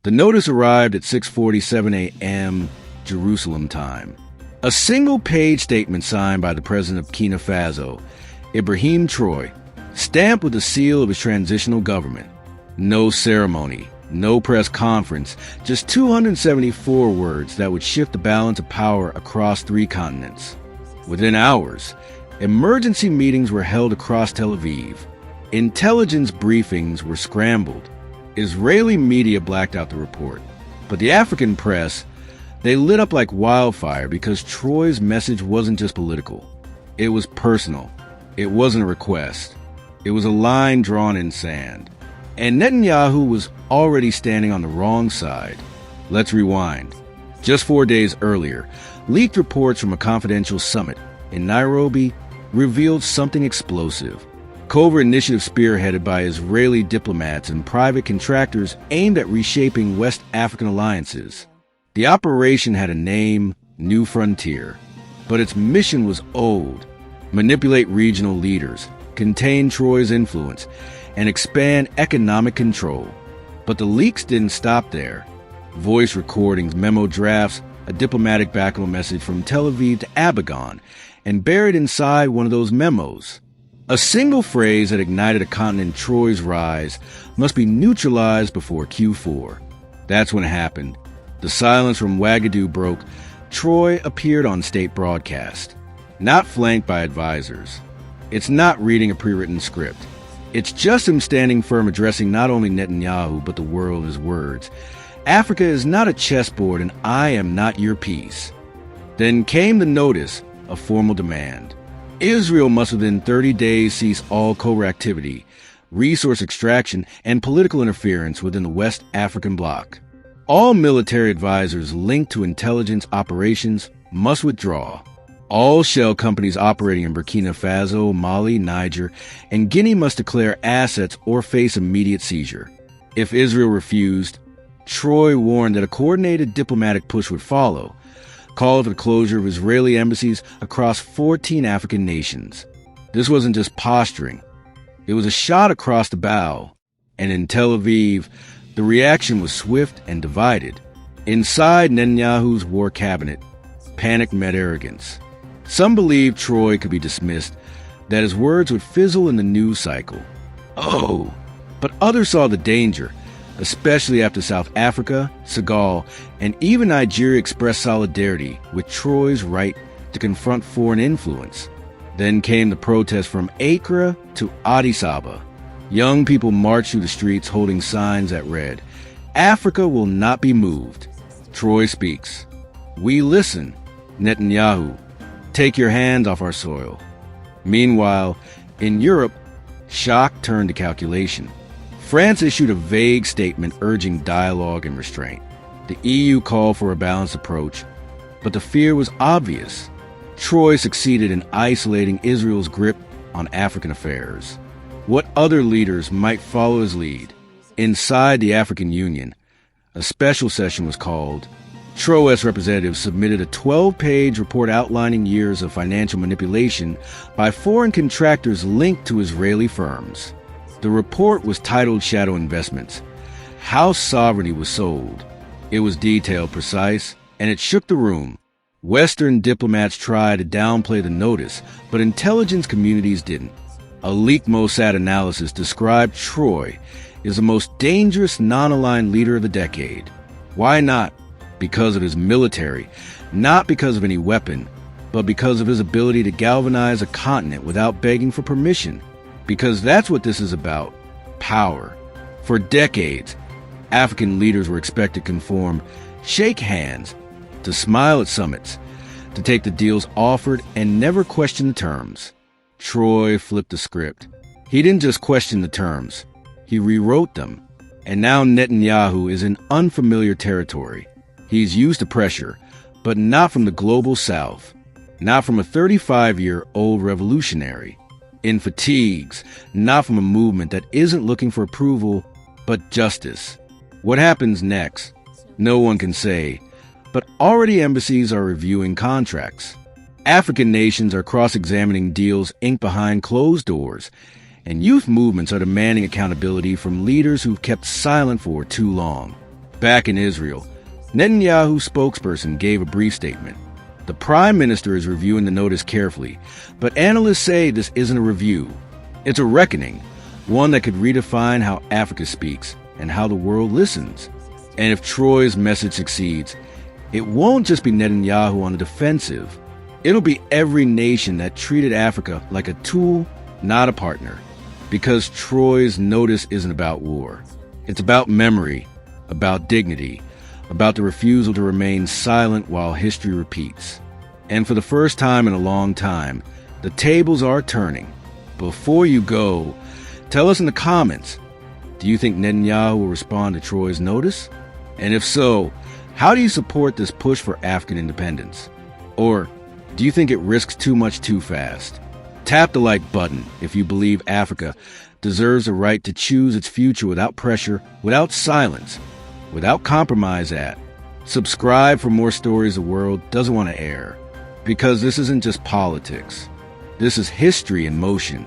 The notice arrived at 6:47 a.m. Jerusalem time. A single-page statement signed by the president of Burkina Faso, Ibrahim Traoré, stamped with the seal of his transitional government. No ceremony, no press conference, just 274 words that would shift the balance of power across 3 continents. Within hours, emergency meetings were held across Tel Aviv. Intelligence briefings were scrambled. Israeli media blacked out the report. But the African press, they lit up like wildfire because Traoré's message wasn't just political. It was personal. It wasn't a request. It was a line drawn in sand. And Netanyahu was already standing on the wrong side. Let's rewind. Just 4 days earlier, leaked reports from a confidential summit in Nairobi revealed something explosive. Covert initiative spearheaded by Israeli diplomats and private contractors aimed at reshaping West African alliances. The operation had a name, New Frontier, but its mission was old: manipulate regional leaders, contain Traoré's influence, and expand economic control. But the leaks didn't stop there. Voice recordings, memo drafts, a diplomatic backchannel message from Tel Aviv to Abidjan, and buried inside one of those memos, a single phrase that ignited a continent Traoré's rise must be neutralized before Q4. That's when it happened. The silence from Ouagadougou broke. Traoré appeared on state broadcast, not flanked by advisors. It's not reading a pre-written script. It's just him standing firm, addressing not only Netanyahu, but the world as words. Africa is not a chessboard, and I am not your piece. Then came the notice, a formal demand. Israel must within 30 days cease all covert activity, resource extraction, and political interference within the West African bloc. All military advisors linked to intelligence operations must withdraw. All shell companies operating in Burkina Faso, Mali, Niger, and Guinea must declare assets or face immediate seizure. If Israel refused, Traoré warned that a coordinated diplomatic push would follow, called for the closure of Israeli embassies across 14 African nations. This wasn't just posturing. It was a shot across the bow. And in Tel Aviv, the reaction was swift and divided. Inside Netanyahu's war cabinet, panic met arrogance. Some believed Traoré could be dismissed, that his words would fizzle in the news cycle. Oh, but others saw the danger, especially after South Africa, Senegal, and even Nigeria expressed solidarity with Traoré's right to confront foreign influence. Then came the protests from Accra to Addis Ababa. Young people marched through the streets holding signs that read, "Africa will not be moved." Traoré speaks. We listen. Netanyahu, take your hands off our soil. Meanwhile, in Europe, shock turned to calculation. France issued a vague statement urging dialogue and restraint. The EU called for a balanced approach, but the fear was obvious. Traoré succeeded in isolating Israel's grip on African affairs. What other leaders might follow his lead? Inside the African Union, a special session was called. Traoré's representatives submitted a 12-page report outlining years of financial manipulation by foreign contractors linked to Israeli firms. The report was titled Shadow Investments. How sovereignty was sold. It was detailed, precise, and it shook the room. Western diplomats tried to downplay the notice, but intelligence communities didn't. A leaked Mossad analysis described Traoré as the most dangerous non-aligned leader of the decade. Why not? Because of his military, not because of any weapon, but because of his ability to galvanize a continent without begging for permission. Because that's what this is about, power. For decades, African leaders were expected to conform, shake hands, to smile at summits, to take the deals offered and never question the terms. Traoré flipped the script. He didn't just question the terms, he rewrote them. And now Netanyahu is in unfamiliar territory. He's used to pressure, but not from the global south, not from a 35-year-old revolutionary. In fatigues, not from a movement that isn't looking for approval, but justice. What happens next? No one can say, but already embassies are reviewing contracts. African nations are cross-examining deals inked behind closed doors, and youth movements are demanding accountability from leaders who've kept silent for too long. Back in Israel, Netanyahu's spokesperson gave a brief statement. The prime minister is reviewing the notice carefully, but analysts say this isn't a review. It's a reckoning, one that could redefine how Africa speaks and how the world listens. And if Troy's message succeeds, it won't just be Netanyahu on the defensive. It'll be every nation that treated Africa like a tool, not a partner. Because Troy's notice isn't about war. It's about memory, about dignity, about the refusal to remain silent while history repeats. And for the first time in a long time, the tables are turning. Before you go, tell us in the comments, do you think Netanyahu will respond to Troy's notice? And if so, how do you support this push for African independence? Or do you think it risks too much too fast? Tap the like button if you believe Africa deserves the right to choose its future without pressure, without silence, without compromise at. Subscribe for more stories the world doesn't want to air. Because this isn't just politics. This is history in motion.